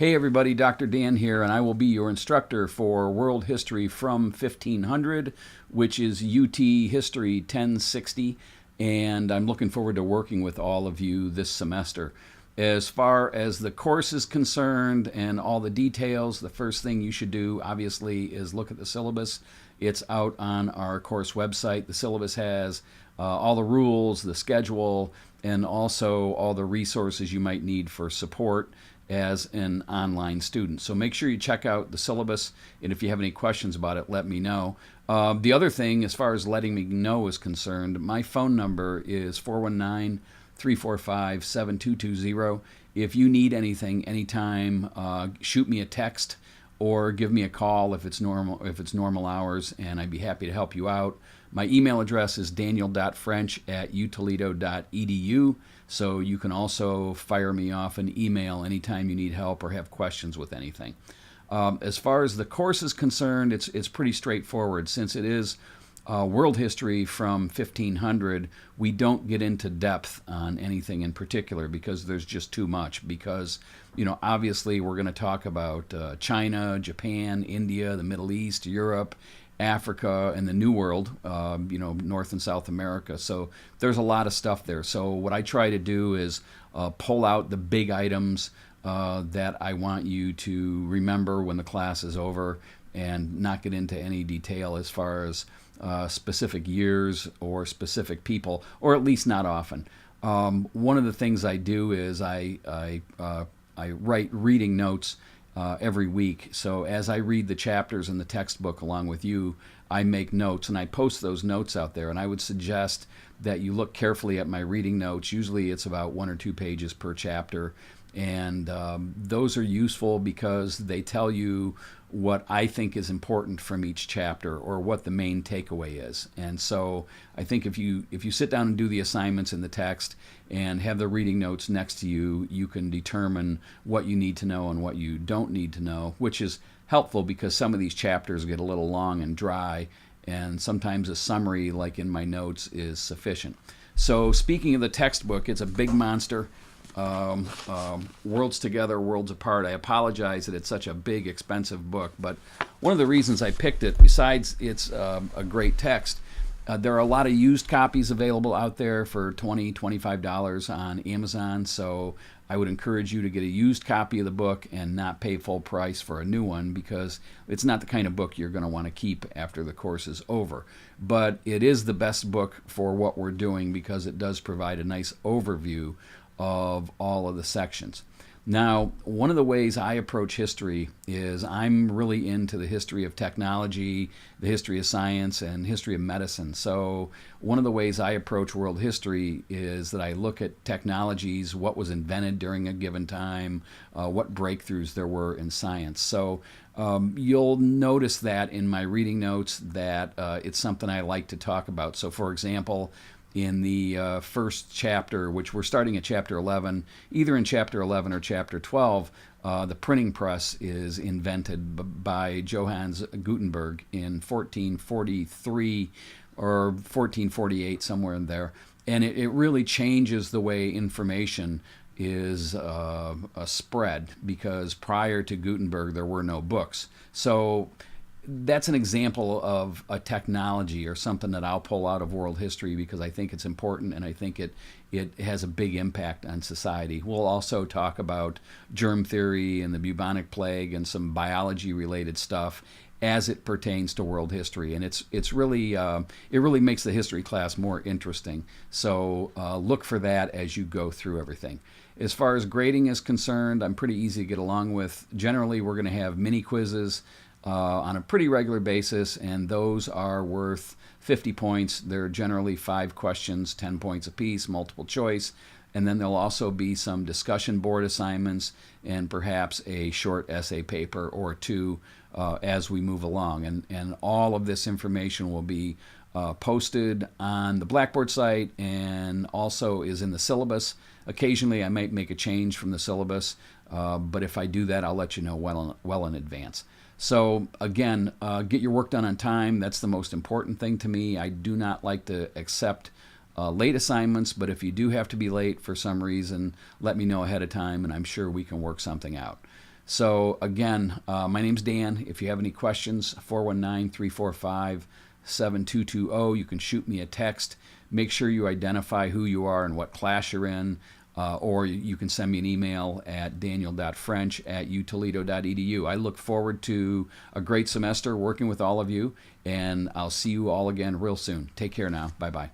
Hey everybody, Dr. Dan here, and I will be your instructor for World History from 1500, which is UT History 1060, and I'm looking forward to working with all of you this semester. As far as the course is concerned and all the details, the first thing you should do, obviously, is look at the syllabus. It's out on our course website. The syllabus has all the rules, the schedule, and also all the resources you might need for support as an online student. So make sure you check out the syllabus, and if you have any questions about it, let me know. The other thing, as far as letting me know is concerned, my phone number is 419-345-7220. If you need anything anytime, shoot me a text or give me a call if it's normal hours, and I'd be happy to help you out. My email address is daniel.french@utoledo.edu, so you can also fire me off an email anytime you need help or have questions with anything. As far as the course is concerned, it's pretty straightforward. Since it is world history from 1500, we don't get into depth on anything in particular because there's just too much. Because, obviously we're going to talk about China, Japan, India, the Middle East, Europe, Africa, and the New World, North and South America. So there's a lot of stuff there. So what I try to do is pull out the big items that I want you to remember when the class is over, and not get into any detail as far as specific years or specific people, or at least not often. One of the things I do is I write reading notes every week. So as I read the chapters in the textbook along with you, I make notes and I post those notes out there. And I would suggest that you look carefully at my reading notes. Usually it's about 1 or 2 pages per chapter. And those are useful because they tell you what I think is important from each chapter, or what the main takeaway is. And so I think if you sit down and do the assignments in the text and have the reading notes next to you, you can determine what you need to know and what you don't need to know, which is helpful because some of these chapters get a little long and dry, and sometimes a summary like in my notes is sufficient. So speaking of the textbook, it's a big monster. Worlds Together, Worlds Apart. I apologize that it's such a big, expensive book, but one of the reasons I picked it, besides it's a great text, there are a lot of used copies available out there for $20, $25 on Amazon, so I would encourage you to get a used copy of the book and not pay full price for a new one, because it's not the kind of book you're going to want to keep after the course is over. But it is the best book for what we're doing because it does provide a nice overview of all of the sections. Now, one of the ways I approach history is I'm really into the history of technology, the history of science, and history of medicine. So one of the ways I approach world history is that I look at technologies, what was invented during a given time, what breakthroughs there were in science. So you'll notice that in my reading notes that it's something I like to talk about. So for example, in the first chapter, which we're starting at chapter 11, either in chapter 11 or chapter 12, the printing press is invented by Johannes Gutenberg in 1443 or 1448, somewhere in there. And it really changes the way information is spread, because prior to Gutenberg there were no books. So that's an example of a technology or something that I'll pull out of world history because I think it's important, and I think it has a big impact on society. We'll also talk about germ theory and the bubonic plague and some biology related stuff as it pertains to world history, and it's really it really makes the history class more interesting. So look for that as you go through everything. As far as grading is concerned, I'm pretty easy to get along with. Generally, we're going to have mini quizzes on a pretty regular basis, and those are worth 50 points. They're generally 5 questions, 10 points apiece, multiple choice, and then there'll also be some discussion board assignments and perhaps a short essay paper or two as we move along. And all of this information will be posted on the Blackboard site and also is in the syllabus. Occasionally I might make a change from the syllabus, but if I do that, I'll let you know well in advance. So again, get your work done on time. That's the most important thing to me. I do not like to accept late assignments, but if you do have to be late for some reason, let me know ahead of time, and I'm sure we can work something out. So again, my name's Dan. If you have any questions, 419-345-7220. You can shoot me a text. Make sure you identify who you are and what class you're in. Or you can send me an email at daniel.french@utoledo.edu. I look forward to a great semester working with all of you, and I'll see you all again real soon. Take care now. Bye-bye.